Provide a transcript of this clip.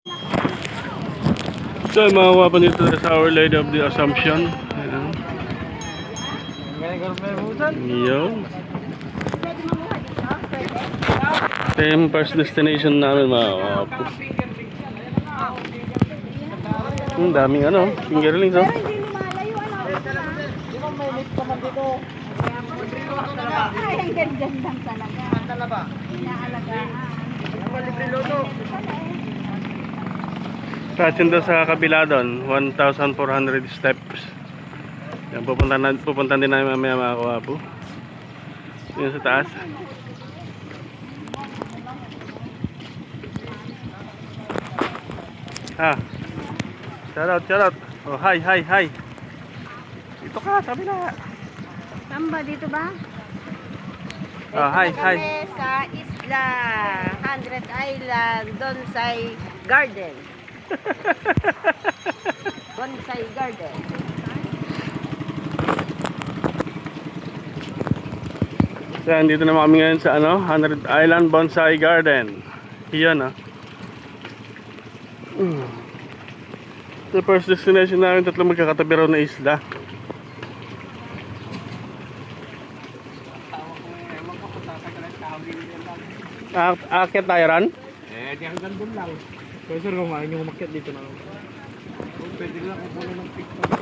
So, mga pa dito sa Our Lady of the Assumption. Ayan. Yun. Ito yung first destination namin, mga kawapo. Daming ano, fingerlings, oh. Pero hindi lumalayo, ano? Di ba may lift naman dito? Ay, ang ganda lang talaga. Talaba. Inaalagaan. Ang malibre loto. Kasi doon sa kabila doon, 1,400 steps. Yan, pupunta din namin mamaya, mga kawapo. Yun sa taas. Shoutout. Oh, hi. Dito ka, sa kabila. Samba dito ba? Hi. Kami sa isla, 100 Island, Bonsai Garden. Bonsai Garden. So, dito naman kami ngayon sa 100 Island Bonsai Garden. Yan, The first destination namin, tatlo magkakatabi raw na isla. Aakyat tayo ran? Di hanggang doon lang. Pero sir, kung maayon yung umakyat dito na. Pwede lang kung puno ng TikTok.